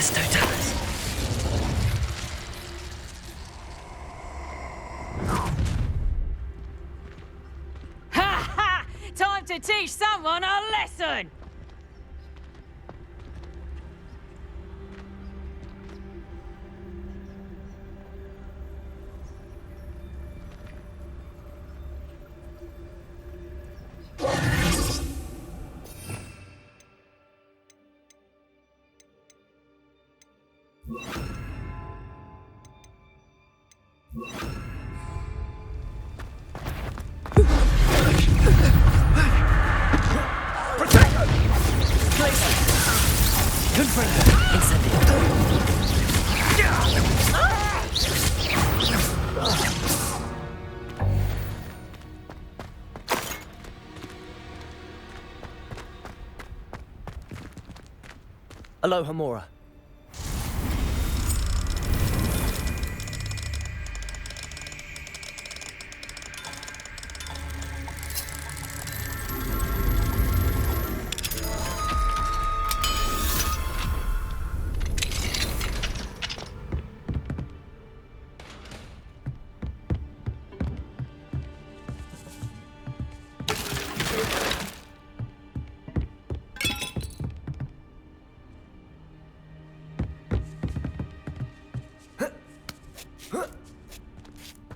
Tellers, no tellers. Ha ha! Time to teach someone a lesson! Aloha Mora.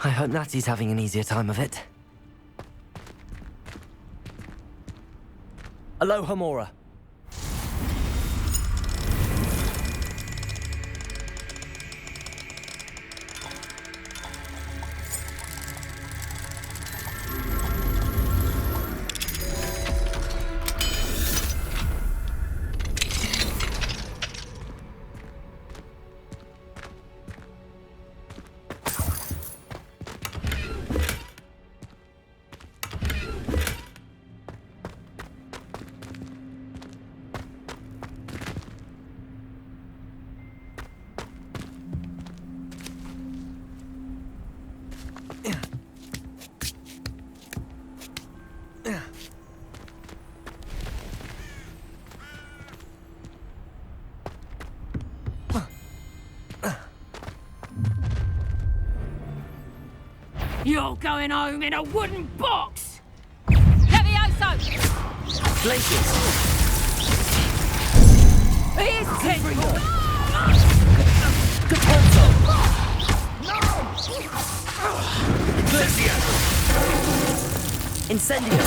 I hope Natty's having an easier time of it. Aloha Mora. You're going home in a wooden box! Levioso! Blazes! Here's Temple! Capozzo! Incendio!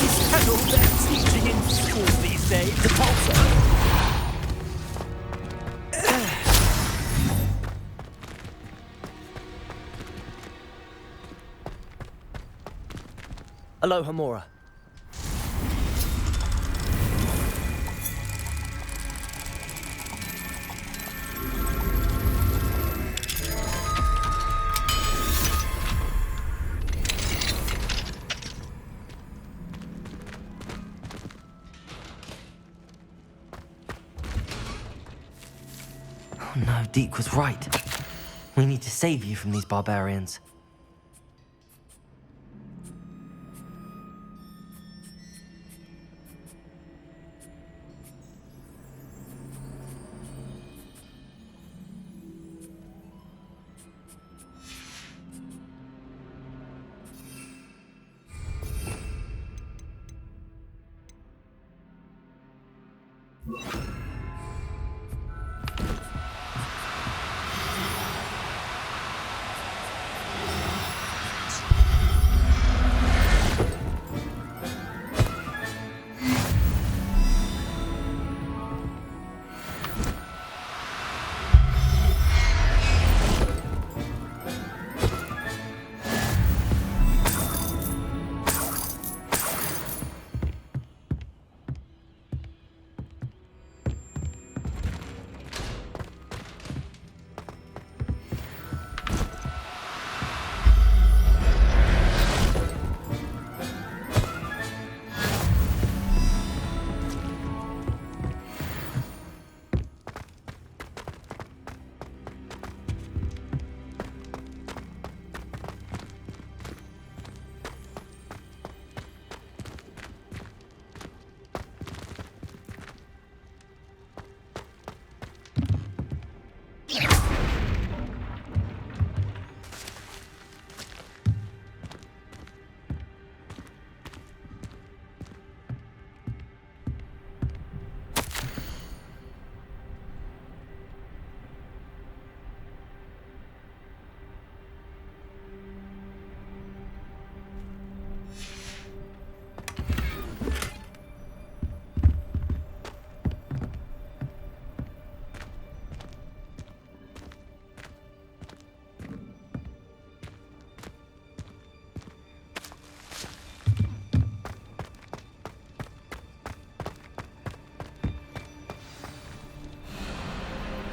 Is that all they're teaching in school these days? Capozzo! Aloha Mora. Oh no, Deke was right. We need to save you from these barbarians.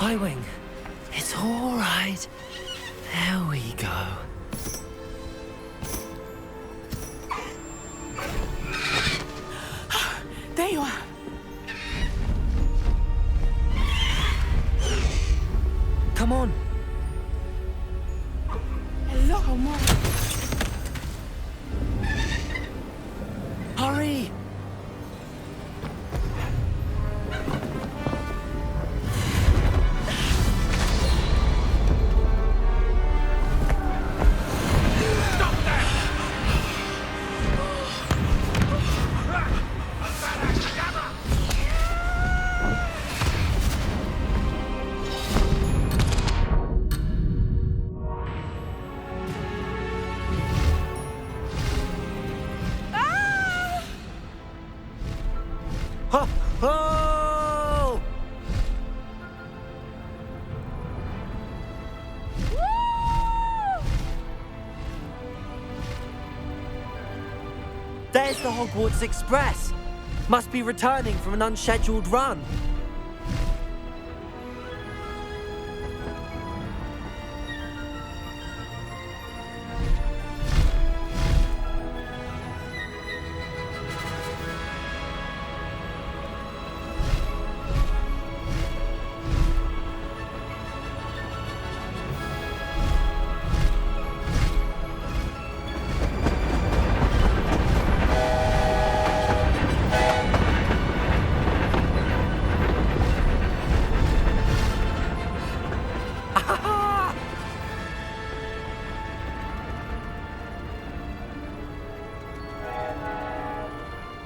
Highwing. It's all right. There we go. There you are. Come on. Hello, more. Hurry. Oh! There's the Hogwarts Express. Must be returning from an unscheduled run.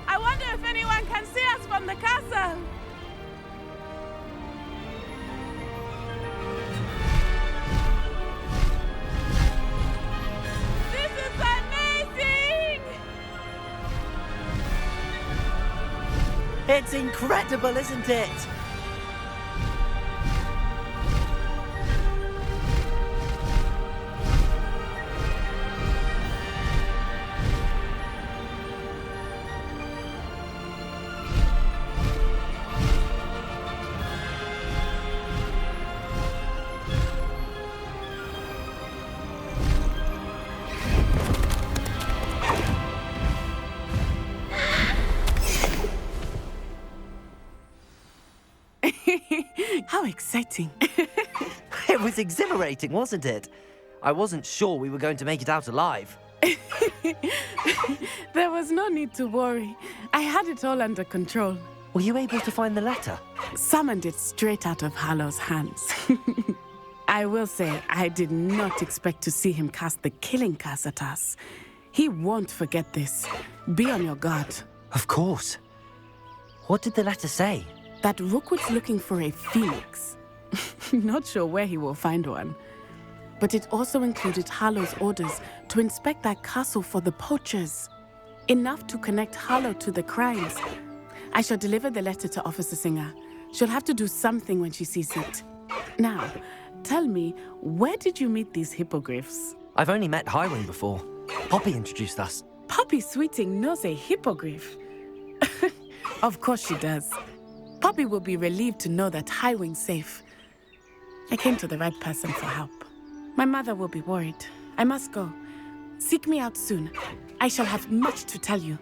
I wonder if anyone can see us from the castle. This is amazing! It's incredible, isn't it? How exciting. It was exhilarating, wasn't it? I wasn't sure we were going to make it out alive. There was no need to worry. I had it all under control. Were you able to find the letter? Summoned it straight out of Hallow's hands. I will say, I did not expect to see him cast the killing curse at us. He won't forget this. Be on your guard. Of course. What did the letter say? That Rookwood's looking for a phoenix. Not sure where he will find one. But it also included Hallow's orders to inspect that castle for the poachers. Enough to connect Hallow to the crimes. I shall deliver the letter to Officer Singer. She'll have to do something when she sees it. Now, tell me, where did you meet these hippogriffs? I've only met Highwing before. Poppy introduced us. Poppy Sweeting knows a hippogriff. Of course she does. Poppy will be relieved to know that Highwing's safe. I came to the right person for help. My mother will be worried. I must go. Seek me out soon. I shall have much to tell you.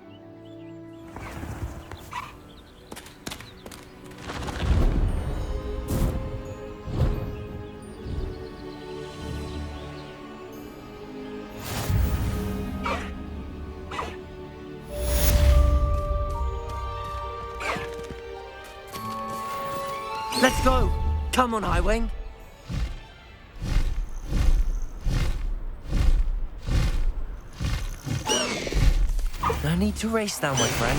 Let's go! Come on, Highwing. No need to race now, my friend.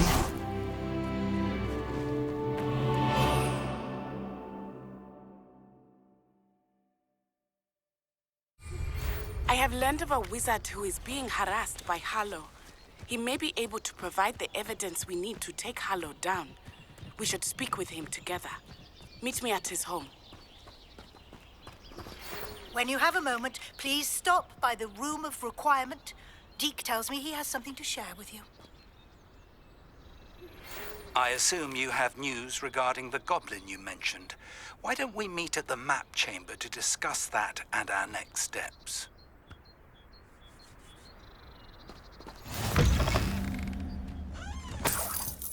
I have learned of a wizard who is being harassed by Hallow. He may be able to provide the evidence we need to take Hallow down. We should speak with him together. Meet me at his home. When you have a moment, please stop by the room of requirement. Deke tells me he has something to share with you. I assume you have news regarding the goblin you mentioned. Why don't we meet at the map chamber to discuss that and our next steps?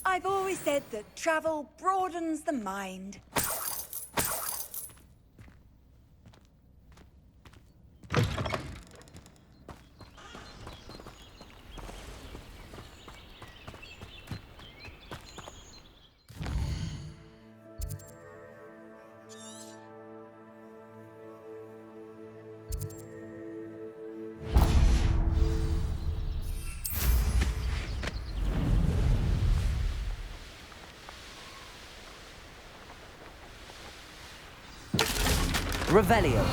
I've always said that travel broadens the mind. Revelio.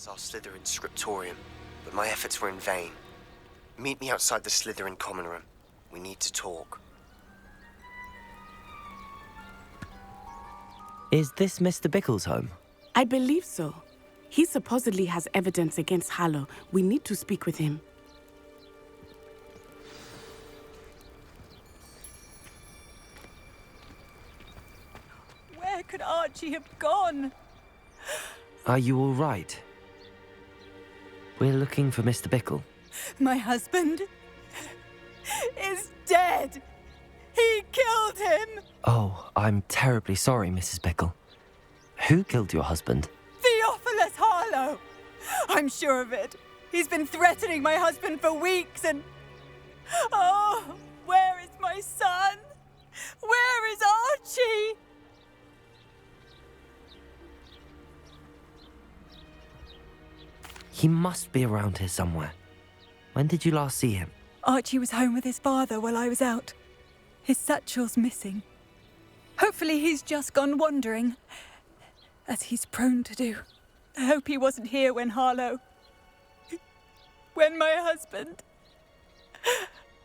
Our Slytherin scriptorium, but my efforts were in vain. Meet me outside the Slytherin common room. We need to talk. Is this Mr. Bickle's home? I believe so. He supposedly has evidence against Harlow. We need to speak with him. Where could Archie have gone? Are you all right? We're looking for Mr. Bickle. My husband is dead. He killed him. Oh, I'm terribly sorry, Mrs. Bickle. Who killed your husband? Theophilus Harlow. I'm sure of it. He's been threatening my husband for weeks and... Oh, where is my son? Where is Archie? He must be around here somewhere. When did you last see him? Archie was home with his father while I was out. His satchel's missing. Hopefully he's just gone wandering, as he's prone to do. I hope he wasn't here when when my husband...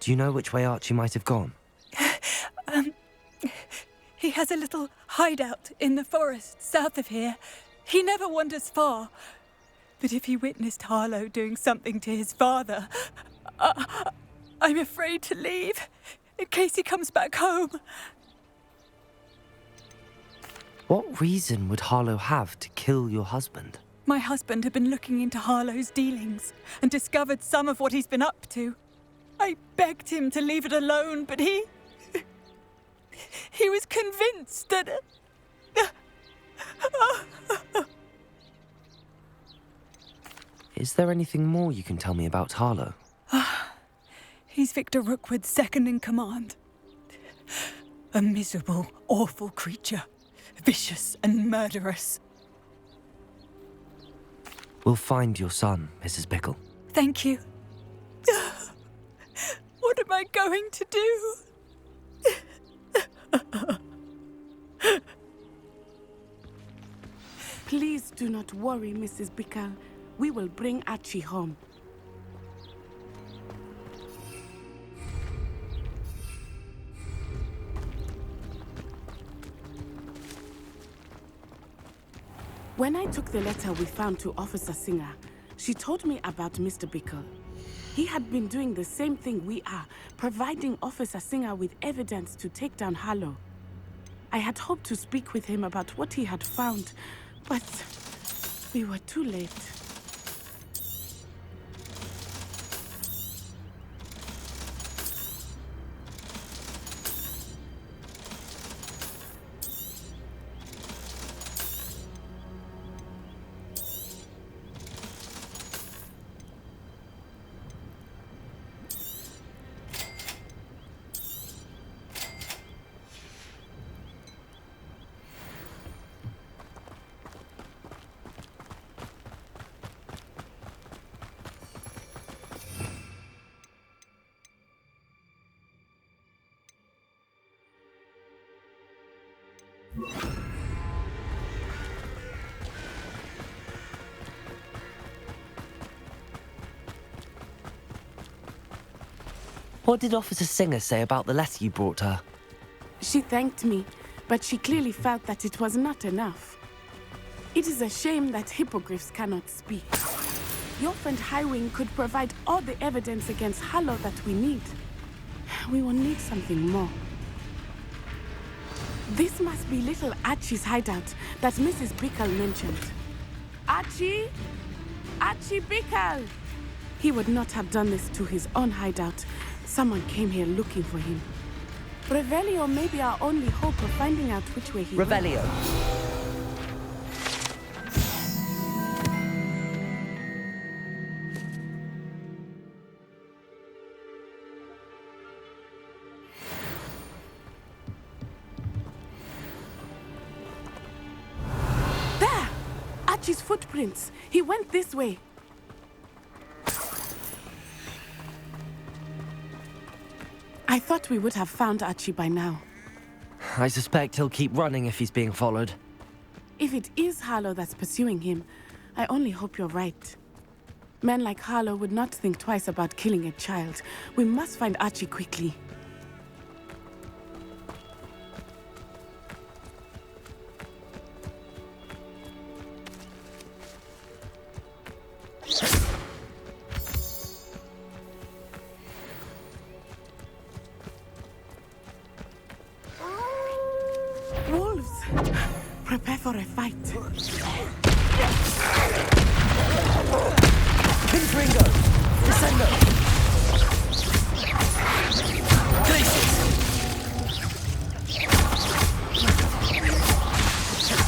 Do you know which way Archie might have gone? He has a little hideout in the forest south of here. He never wanders far. But if he witnessed Harlow doing something to his father, I'm afraid to leave, in case he comes back home. What reason would Harlow have to kill your husband? My husband had been looking into Harlow's dealings and discovered some of what he's been up to. I begged him to leave it alone, but he was convinced that... Is there anything more you can tell me about Harlow? He's Victor Rookwood's second in command. A miserable, awful creature. Vicious and murderous. We'll find your son, Mrs. Bickle. Thank you. What am I going to do? Please do not worry, Mrs. Bickle. We will bring Archie home. When I took the letter we found to Officer Singer, she told me about Mr. Bickle. He had been doing the same thing we are, providing Officer Singer with evidence to take down Harlow. I had hoped to speak with him about what he had found, but we were too late. What did Officer Singer say about the letter you brought her? She thanked me, but she clearly felt that it was not enough. It is a shame that hippogriffs cannot speak. Your friend Highwing could provide all the evidence against Harlow that we need. We will need something more. This must be little Archie's hideout that Mrs. Bickle mentioned. Archie? Archie Bickle! He would not have done this to his own hideout. Someone came here looking for him. Revelio may be our only hope of finding out which way he went. Revelio. There! Archie's footprints. He went this way. I thought we would have found Archie by now. I suspect he'll keep running if he's being followed. If it is Harlow that's pursuing him, I only hope you're right. Men like Harlow would not think twice about killing a child. We must find Archie quickly. Wolves! Prepare for a fight. Confringo! Descendo! Glacius!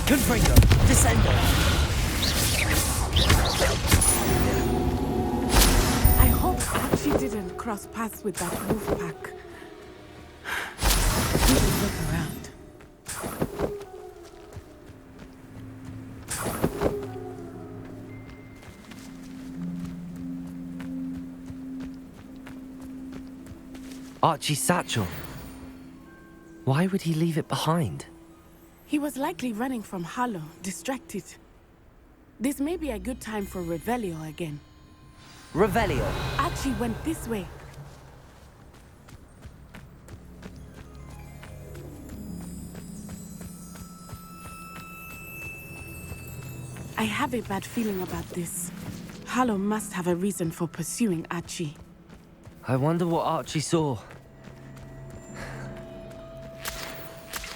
Confringo! Descendo! I hope Archie didn't cross paths with that wolf pack. We should look around. Archie's satchel. Why would he leave it behind? He was likely running from Harlow, distracted. This may be a good time for Revelio again. Revelio. Archie went this way. I have a bad feeling about this. Harlow must have a reason for pursuing Archie. I wonder what Archie saw.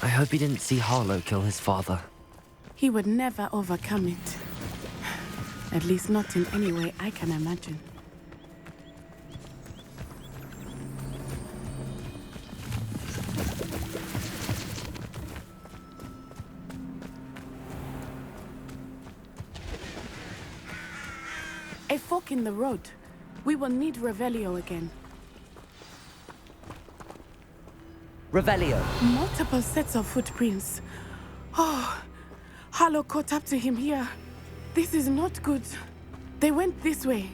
I hope he didn't see Harlow kill his father. He would never overcome it. At least not in any way I can imagine. A fork in the road. We will need Revelio again. Revelio. Multiple sets of footprints. Oh, Harlow caught up to him here. This is not good. They went this way.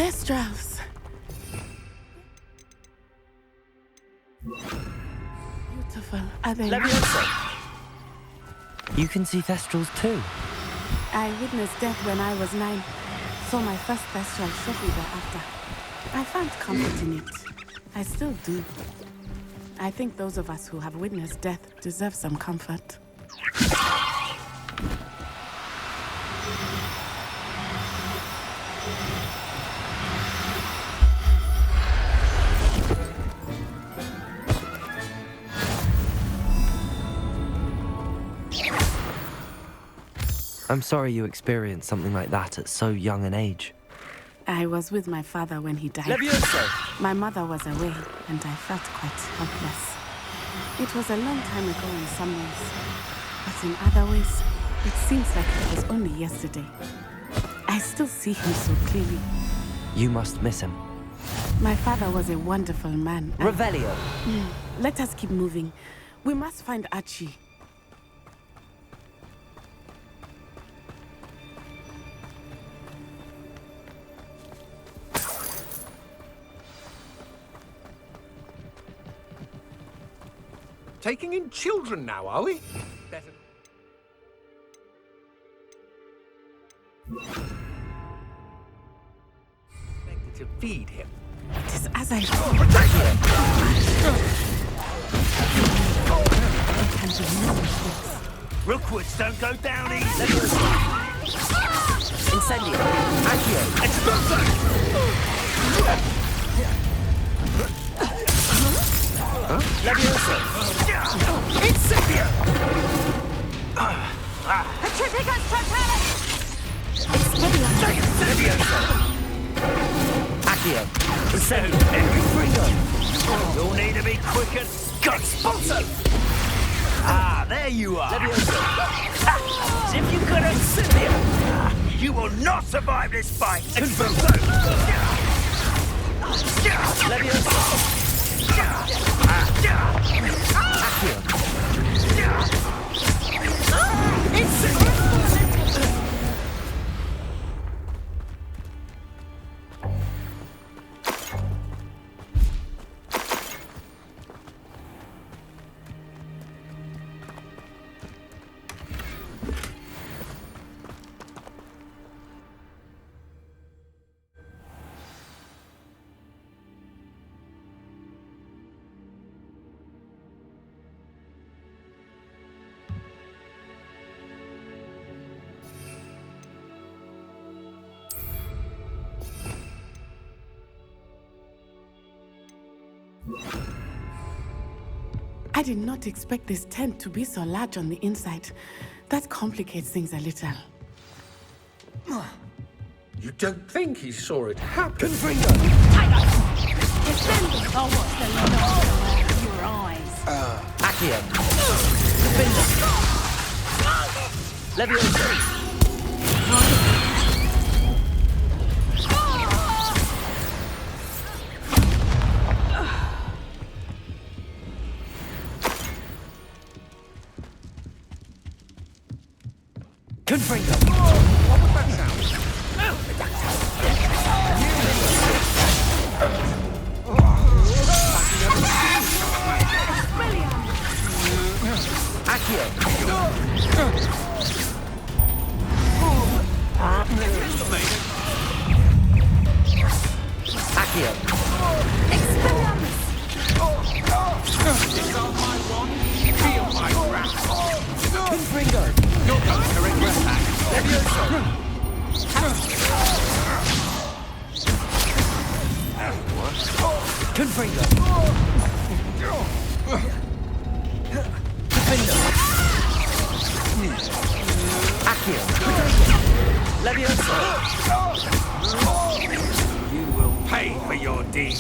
Thestrals. Beautiful, are they? Leviosa! You can see Thestrals too. I witnessed death when I was 9. Saw my first Thestral shortly thereafter. I found comfort in it. I still do. I think those of us who have witnessed death deserve some comfort. I'm sorry you experienced something like that at so young an age. I was with my father when he died. Leviosa! My mother was away, and I felt quite helpless. It was a long time ago in some ways, but in other ways, it seems like it was only yesterday. I still see him so clearly. You must miss him. My father was a wonderful man. Revelio! Let us keep moving. We must find Archie. Taking in children now, are we? Better. Expected to feed him. It is as I thought. There can be no mistakes. Rookwoods don't go down easy. Incendio! Accio! Leviosa! Incendio! Petrificus totalis! Leviosa! Accio! Incendio! You'll need to be quicker. Got sponsor! Ah, there you are. Leviosa! As if you could Incendio! You will not survive this fight. Expulso! Leviosa! I did not expect this tent to be so large on the inside. That complicates things a little. You don't think he saw it happen? Your eyes. Accio! Leviosa! Confringo! What was that sound? Accio! Accio! It's on my wand. Feel my wrath. Confringo! You're going to regret that. Leviosa! Confringo! Confringo! Accio! Leviosa! You will pay for your deed.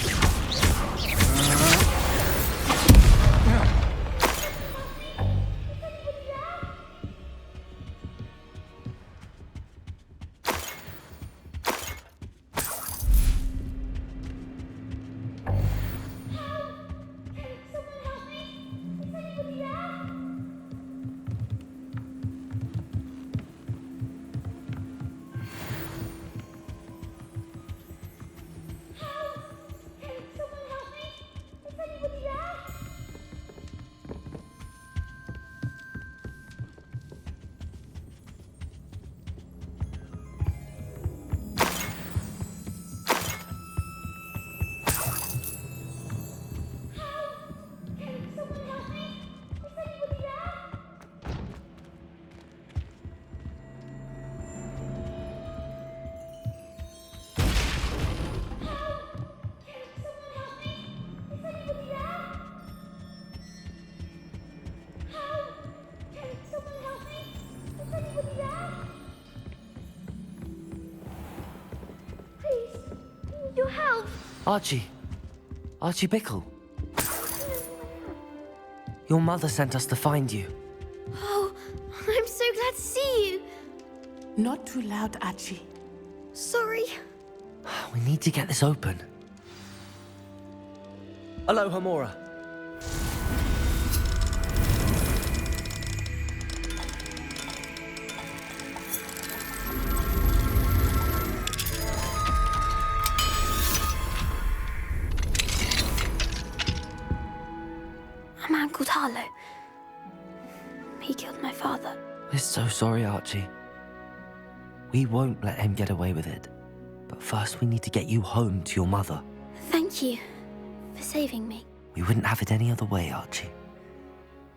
your help. Archie. Archie Bickle. Your mother sent us to find you. Oh, I'm so glad to see you. Not too loud, Archie. Sorry. We need to get this open. Hello, Hamora. A man called Harlow. He killed my father. We're so sorry, Archie. We won't let him get away with it. But first we need to get you home to your mother. Thank you for saving me. We wouldn't have it any other way, Archie.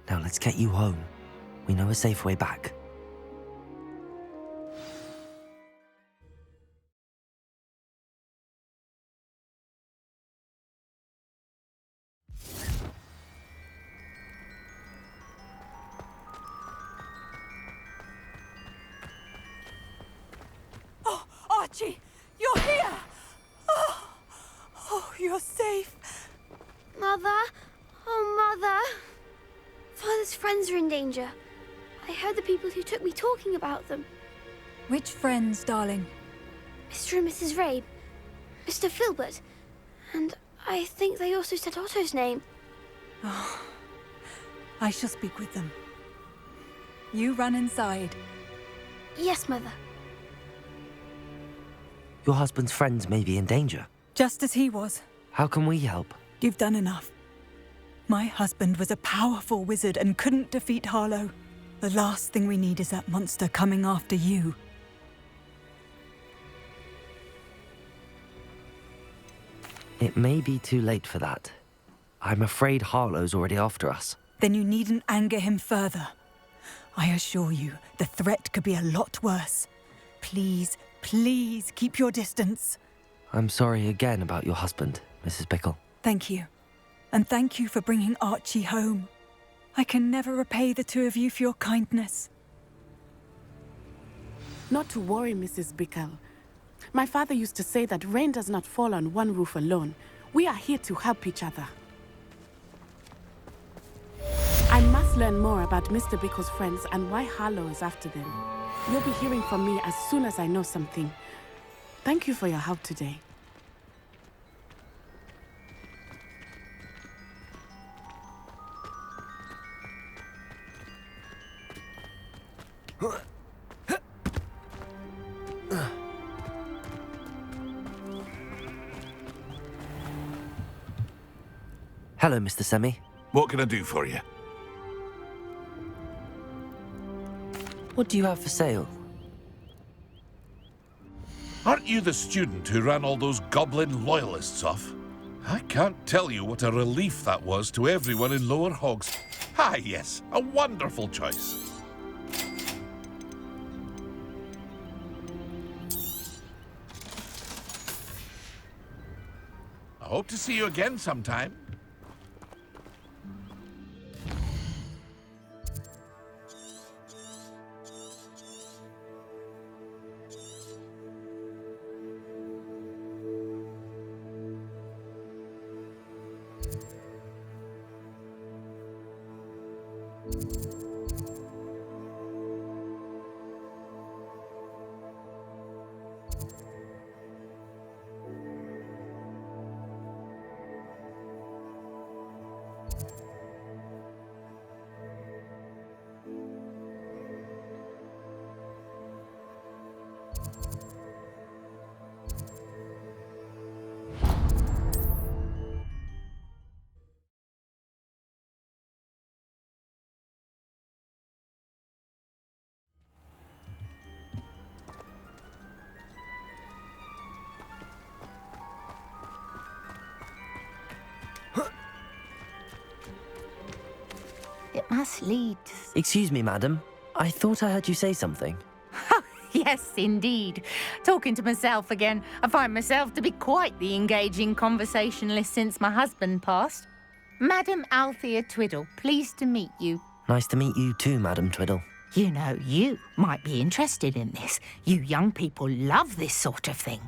Now let's get you home. We know a safe way back. Oh, Archie, you're here! Oh, you're safe. Mother? Oh, Mother. Father's friends are in danger. I heard the people who took me talking about them. Which friends, darling? Mr. and Mrs. Rabe, Mr. Filbert, and I think they also said Otto's name. Oh, I shall speak with them. You run inside. Yes, Mother. Your husband's friends may be in danger. Just as he was. How can we help? You've done enough. My husband was a powerful wizard and couldn't defeat Harlow. The last thing we need is that monster coming after you. It may be too late for that. I'm afraid Harlow's already after us. Then you needn't anger him further. I assure you, the threat could be a lot worse. Please, please keep your distance. I'm sorry again about your husband, Mrs. Bickle. Thank you. And thank you for bringing Archie home. I can never repay the two of you for your kindness. Not to worry, Mrs. Bickle. My father used to say that rain does not fall on one roof alone. We are here to help each other. I must learn more about Mr. Bickle's friends and why Harlow is after them. You'll be hearing from me as soon as I know something. Thank you for your help today. Hello, Mr. Semi. What can I do for you? What do you have for sale? Aren't you the student who ran all those goblin loyalists off? I can't tell you what a relief that was to everyone in Lower Hogs. Ah, yes, a wonderful choice. I hope to see you again sometime. It must lead to... Excuse me, madam. I thought I heard you say something. Yes, indeed. Talking to myself again. I find myself to be quite the engaging conversationalist since my husband passed. Madam Althea Twiddle, pleased to meet you. Nice to meet you too, Madam Twiddle. You know, you might be interested in this. You young people love this sort of thing.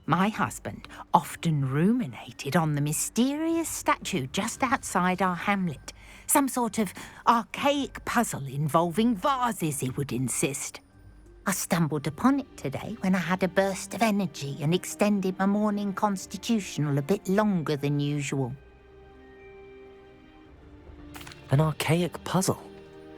My husband often ruminated on the mysterious statue just outside our hamlet. Some sort of archaic puzzle involving vases, he would insist. I stumbled upon it today when I had a burst of energy and extended my morning constitutional a bit longer than usual. An archaic puzzle?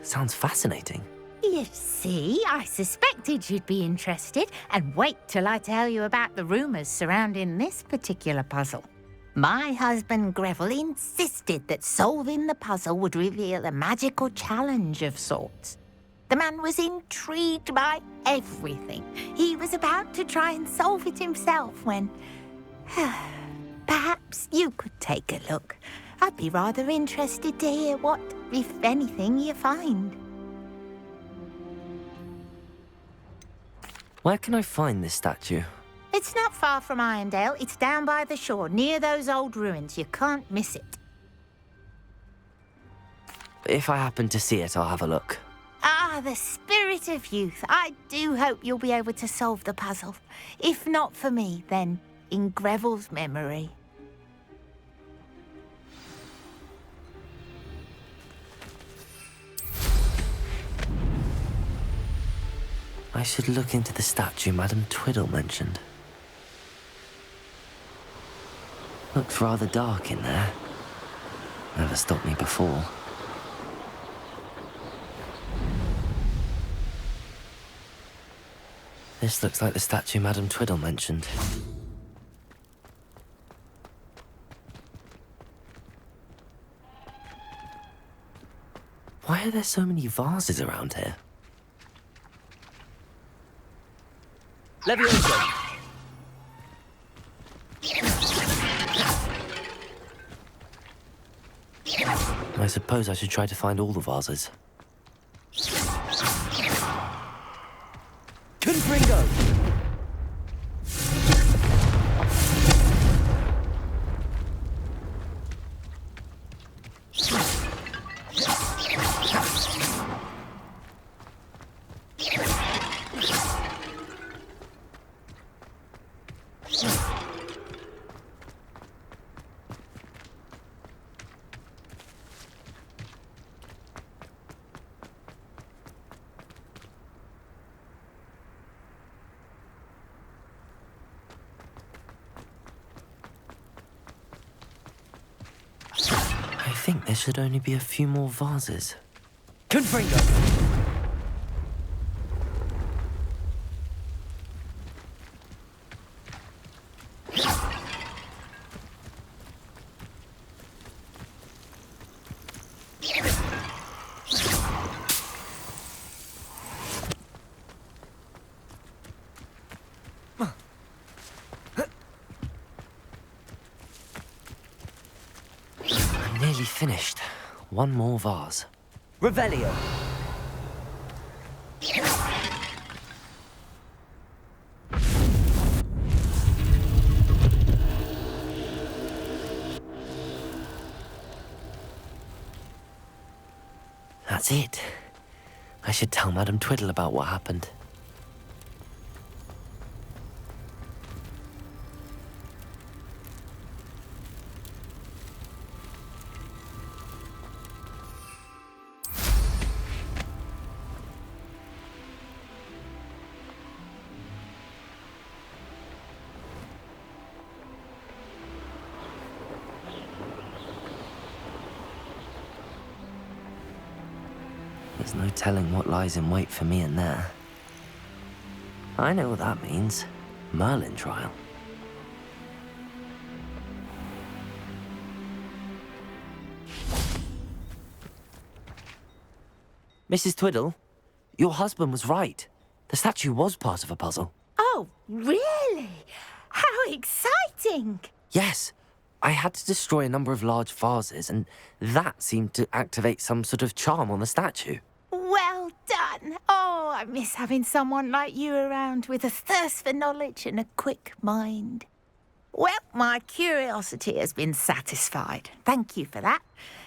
Sounds fascinating. You see, I suspected you'd be interested, and wait till I tell you about the rumours surrounding this particular puzzle. My husband Greville insisted that solving the puzzle would reveal a magical challenge of sorts. The man was intrigued by everything. He was about to try and solve it himself when... Perhaps you could take a look. I'd be rather interested to hear what, if anything, you find. Where can I find this statue? It's not far from Irondale. It's down by the shore, near those old ruins. You can't miss it. If I happen to see it, I'll have a look. Ah, the spirit of youth. I do hope you'll be able to solve the puzzle. If not for me, then in Greville's memory. I should look into the statue Madame Twiddle mentioned. Looks rather dark in there. Never stopped me before. This looks like the statue Madame Twiddle mentioned. Why are there so many vases around here? Leviosa! I suppose I should try to find all the vases. Confringo! I think there should only be a few more vases. Confringo! Nearly finished. One more vase. Revelio! That's it. I should tell Madame Twiddle about what happened. There's no telling what lies in wait for me in there. I know what that means. Merlin trial. Mrs. Twiddle, your husband was right. The statue was part of a puzzle. Oh, really? How exciting! Yes. I had to destroy a number of large vases, and that seemed to activate some sort of charm on the statue. Well done. Oh, I miss having someone like you around with a thirst for knowledge and a quick mind. Well, my curiosity has been satisfied. Thank you for that.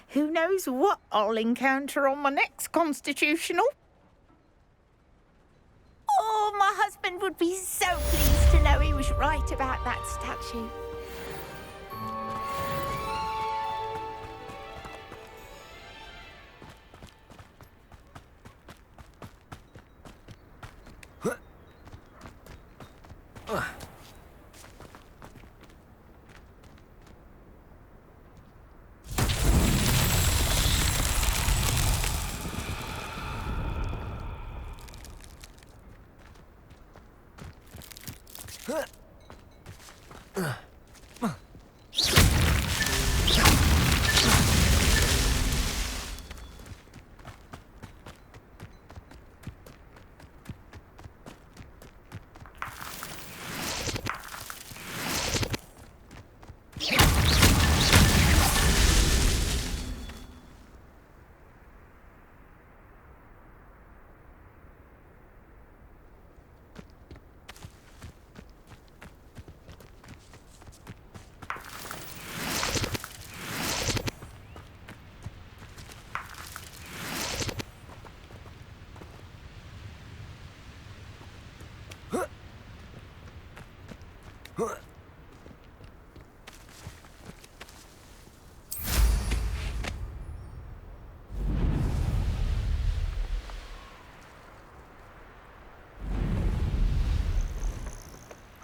Who knows what I'll encounter on my next constitutional? Oh, my husband would be so pleased to know he was right about that statue.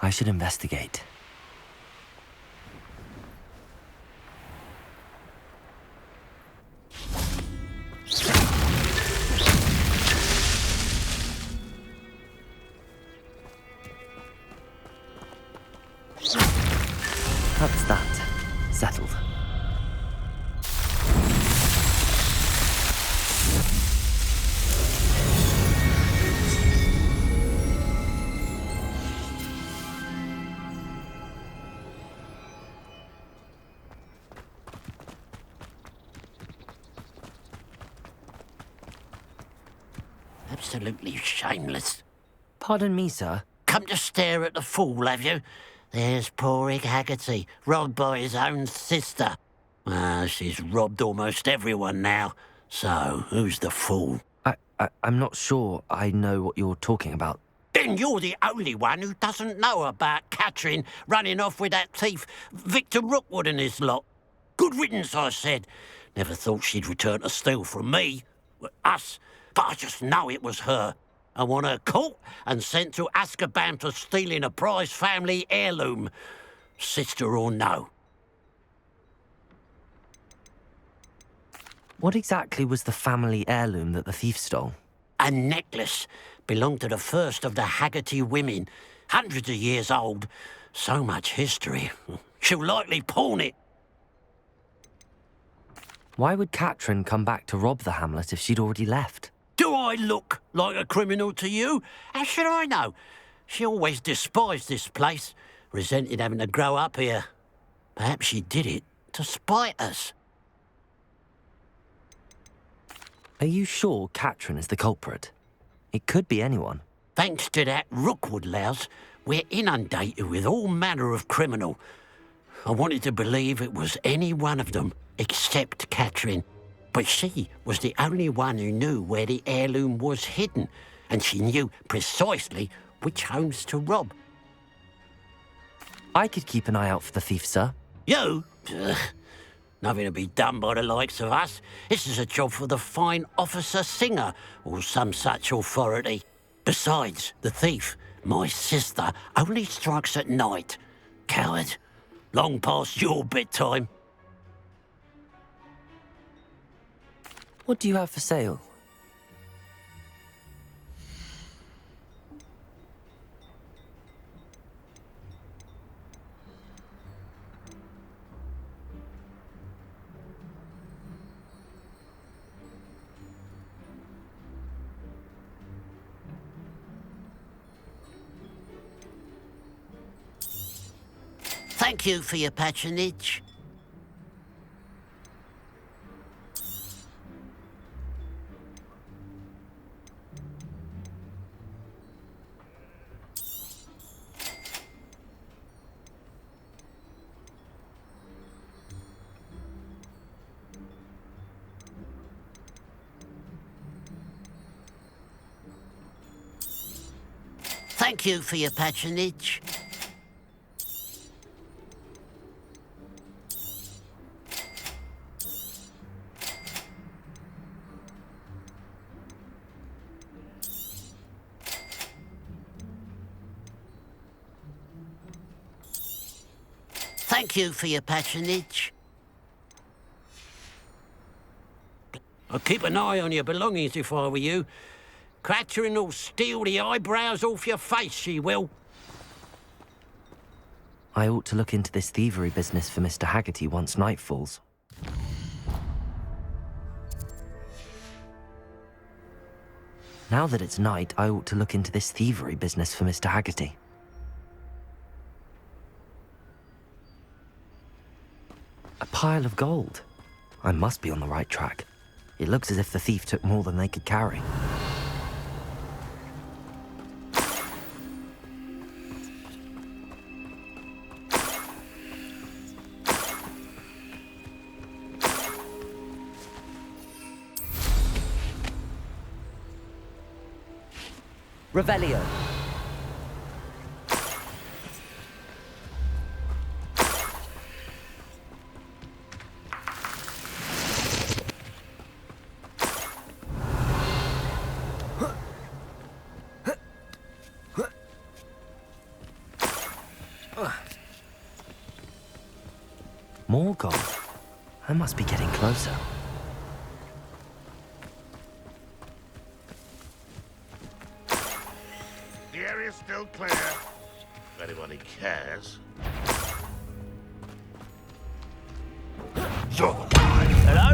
I should investigate. That's that. Settled. Absolutely shameless. Pardon me, sir. Come to stare at the fool, have you? There's poor Ig Haggerty, robbed by his own sister. She's robbed almost everyone now. So, who's the fool? I'm not sure I know what you're talking about. Then you're the only one who doesn't know about Catherine running off with that thief, Victor Rookwood and his lot. Good riddance, I said. Never thought she'd return to steal from me. Us. But I just know it was her. I want her caught and sent to Azkaban for stealing a prize family heirloom. Sister or no. What exactly was the family heirloom that the thief stole? A necklace. Belonged to the first of the Haggerty women. Hundreds of years old. So much history. She'll likely pawn it. Why would Catherine come back to rob the hamlet if she'd already left? Do I look like a criminal to you? How should I know? She always despised this place, resented having to grow up here. Perhaps she did it to spite us. Are you sure Catherine is the culprit? It could be anyone. Thanks to that Rookwood louse, we're inundated with all manner of criminal. I wanted to believe it was any one of them, except Catherine. But she was the only one who knew where the heirloom was hidden, and she knew precisely which homes to rob. I could keep an eye out for the thief, sir. You? Nothing to be done by the likes of us. This is a job for the fine officer Singer, or some such authority. Besides, the thief, my sister, only strikes at night. Coward. Long past your bedtime. What do you have for sale? Thank you for your patronage. Thank you for your patronage. Thank you for your patronage. I'd keep an eye on your belongings if I were you. Catherine will steal the eyebrows off your face, she will. I ought to look into this thievery business for Mr. Haggerty once night falls. Now that it's night, I ought to look into this thievery business for Mr. Haggerty. A pile of gold. I must be on the right track. It looks as if the thief took more than they could carry. Revelio. More gold. I must be getting closer. The area's still clear. If anybody cares. Hello?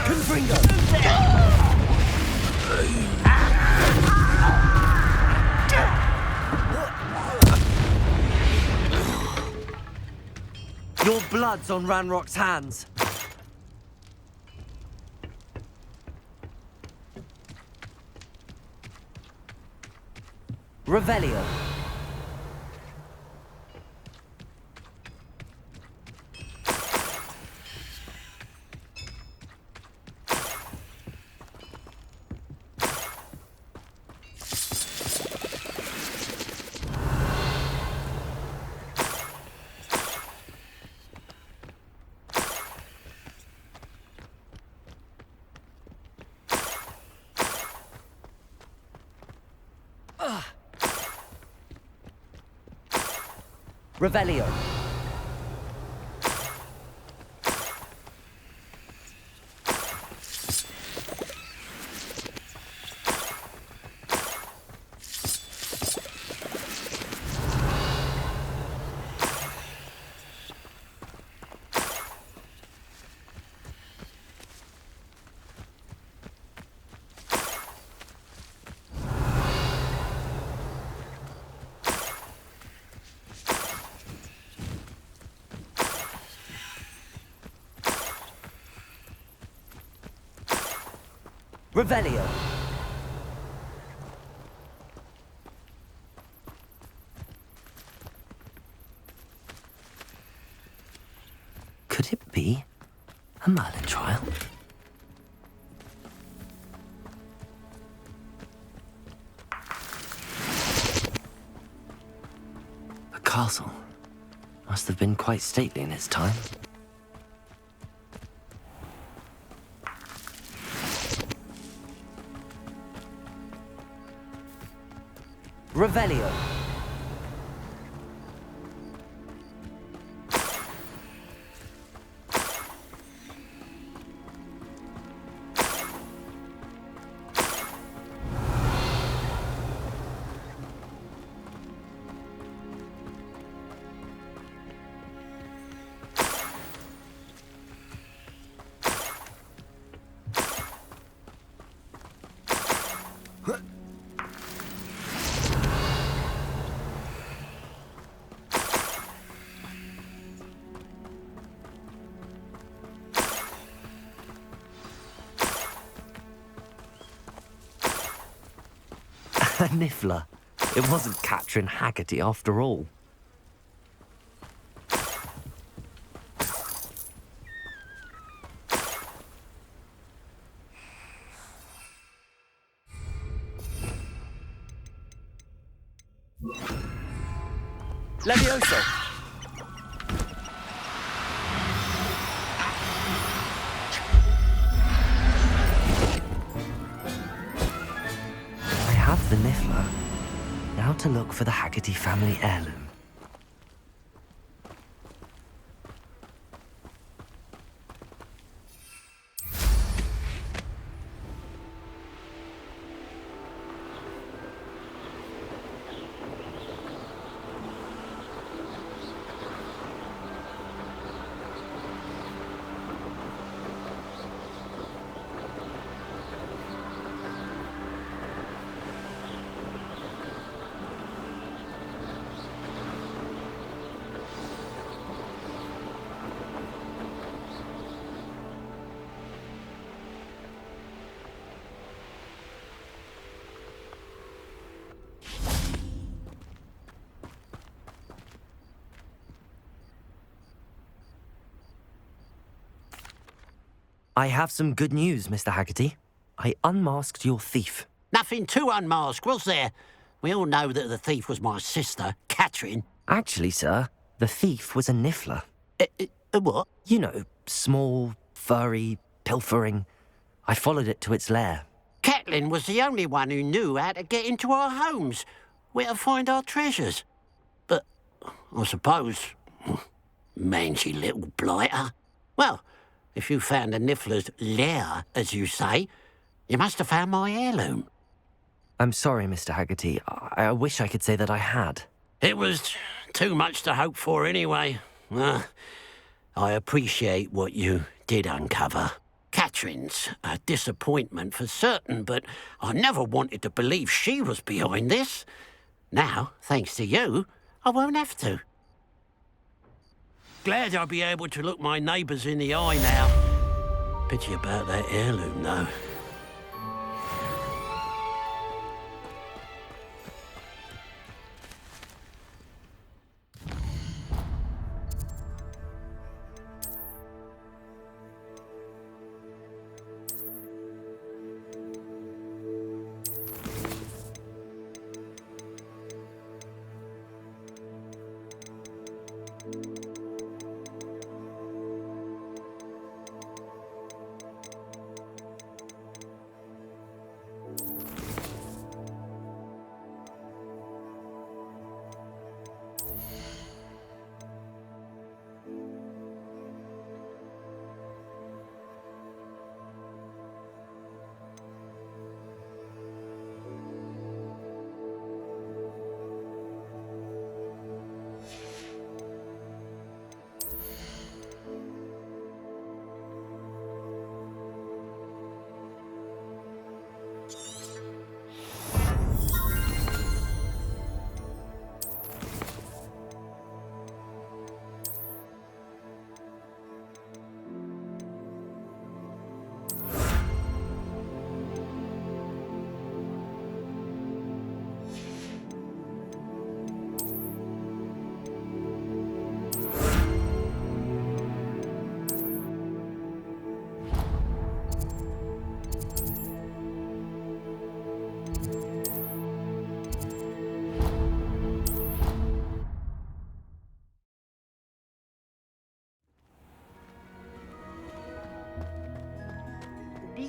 Confringo! Your blood's on Ranrock's hands. Revelio. Revelio. Revelio. Could it be a Merlin trial? The castle must have been quite stately in its time. Revelio. A niffler. It wasn't Catherine Haggerty after all. Levioso. The niffler. Now to look for the Haggerty family heirloom. I have some good news, Mr. Haggerty. I unmasked your thief. Nothing to unmask, was there? We all know that the thief was my sister, Catherine. Actually, sir, the thief was a niffler. A what? You know, small, furry, pilfering. I followed it to its lair. Catelyn was the only one who knew how to get into our homes, where to find our treasures. But I suppose, mangy little blighter. Well, if you found the niffler's lair, as you say, you must have found my heirloom. I'm sorry, Mr. Haggerty. I wish I could say that I had. It was too much to hope for anyway. I appreciate what you did uncover. Catherine's a disappointment for certain, but I never wanted to believe she was behind this. Now, thanks to you, I won't have to. Glad I'll be able to look my neighbours in the eye now. Pity about that heirloom, though.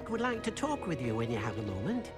Dick would like to talk with you when you have a moment.